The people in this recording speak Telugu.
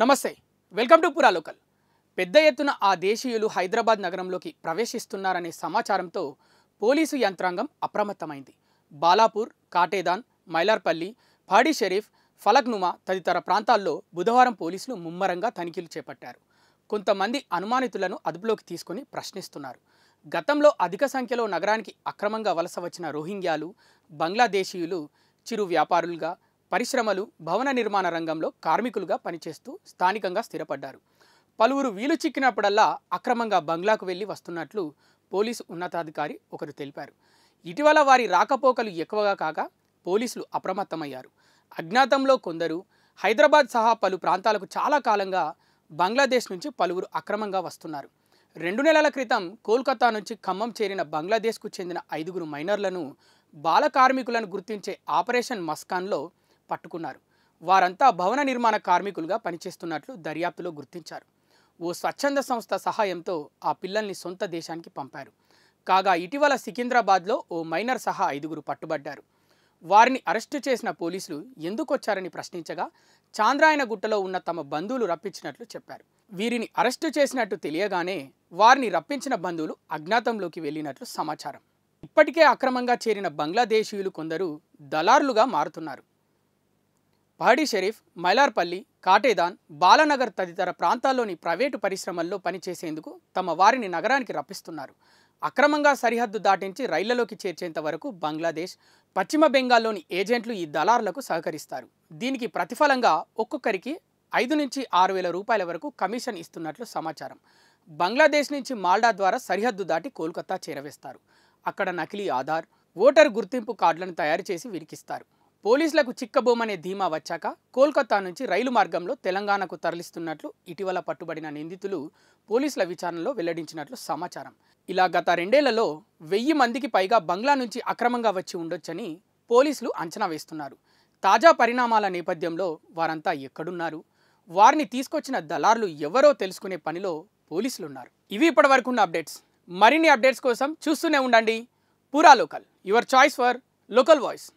నమస్తే వెల్కమ్ టు పురా లోకల్. పెద్ద ఎత్తున ఆ దేశీయులు హైదరాబాద్ నగరంలోకి ప్రవేశిస్తున్నారనే సమాచారంతో పోలీసు యంత్రాంగం అప్రమత్తమైంది. బాలాపూర్, కాటేదాన్, మైలార్పల్లి, పాడి షరీఫ్, ఫలక్నుమా తదితర ప్రాంతాల్లో బుధవారం పోలీసులు ముమ్మరంగా తనిఖీలు చేపట్టారు. కొంతమంది అనుమానితులను అదుపులోకి తీసుకుని ప్రశ్నిస్తున్నారు. గతంలో అధిక సంఖ్యలో నగరానికి అక్రమంగా వలస వచ్చిన రోహింగ్యాలు, బంగ్లాదేశీయులు చిరు వ్యాపారులుగా, పరిశ్రమలు, భవన నిర్మాణ రంగంలో కార్మికులుగా పనిచేస్తూ స్థానికంగా స్థిరపడ్డారు. పలువురు వీలు చిక్కినప్పుడల్లా అక్రమంగా బంగ్లాకు వెళ్లి వస్తున్నట్లు పోలీసు ఉన్నతాధికారి ఒకరు తెలిపారు. ఇటీవల వారి రాకపోకలు ఎక్కువగా కాగా పోలీసులు అప్రమత్తమయ్యారు. అజ్ఞాతంలో కొందరు హైదరాబాద్ సహా పలు ప్రాంతాలకు చాలా కాలంగా బంగ్లాదేశ్ నుంచి పలువురు అక్రమంగా వస్తున్నారు. 2 నెలల క్రితం కోల్కతా నుంచి ఖమ్మం చేరిన బంగ్లాదేశ్కు చెందిన 5 మైనర్లను బాల కార్మికులను గుర్తించే ఆపరేషన్ మస్కాన్లో పట్టుకున్నారు. వారంతా భవన నిర్మాణ కార్మికులుగా పనిచేస్తున్నట్లు దర్యాప్తులో గుర్తించారు. ఓ స్వచ్ఛంద సంస్థ సహాయంతో ఆ పిల్లల్ని సొంత దేశానికి పంపారు. కాగా ఇటీవల సికింద్రాబాద్లో ఓ మైనర్ సహా 5 పట్టుబడ్డారు. వారిని అరెస్టు చేసిన పోలీసులు ఎందుకొచ్చారని ప్రశ్నించగా చాంద్రాయనగుట్టలో ఉన్న తమ బంధువులు రప్పించినట్లు చెప్పారు. వీరిని అరెస్టు చేసినట్టు తెలియగానే వారిని రప్పించిన బంధువులు అజ్ఞాతంలోకి వెళ్ళినట్లు సమాచారం. ఇప్పటికే అక్రమంగా చేరిన బంగ్లాదేశీయులు కొందరు దళారులుగా మారుతున్నారు. పాడి షరీఫ్, మైలార్పల్లి, కాటేదాన్, బాలానగర్ తదితర ప్రాంతాల్లోని ప్రైవేటు పరిశ్రమల్లో పనిచేసేందుకు తమ వారిని నగరానికి రప్పిస్తున్నారు. అక్రమంగా సరిహద్దు దాటించి రైళ్లలోకి చేర్చేంత వరకు బంగ్లాదేశ్, పశ్చిమ బెంగాల్లోని ఏజెంట్లు ఈ దళారులకు సహకరిస్తారు. దీనికి ప్రతిఫలంగా ఒక్కొక్కరికి 5 నుంచి 6 వేల రూపాయల వరకు కమిషన్ ఇస్తున్నట్లు సమాచారం. బంగ్లాదేశ్ నుంచి మాల్డా ద్వారా సరిహద్దు దాటి కోల్కతా చేరవేస్తారు. అక్కడ నకిలీ ఆధార్, ఓటరు గుర్తింపు కార్డులను తయారు చేసి విరికిస్తారు. పోలీసులకు చిక్కబోమనే ధీమా వచ్చాక కోల్కతా నుంచి రైలు మార్గంలో తెలంగాణకు తరలిస్తున్నట్లు ఇటీవల పట్టుబడిన నిందితులు పోలీసుల విచారణలో వెల్లడించినట్లు సమాచారం. ఇలా గత 2 ఏళ్లలో 1000 మందికి పైగా బంగ్లా నుంచి అక్రమంగా వచ్చి ఉండొచ్చని పోలీసులు అంచనా వేస్తున్నారు. తాజా పరిణామాల నేపథ్యంలో వారంతా ఎక్కడున్నారు, వారిని తీసుకొచ్చిన దళారులు ఎవరో తెలుసుకునే పనిలో పోలీసులున్నారు. ఇవి ఇప్పటివరకు ఉన్న అప్డేట్స్. మరిన్ని అప్డేట్స్ కోసం చూస్తూనే ఉండండి పురా local, your choice for local voice.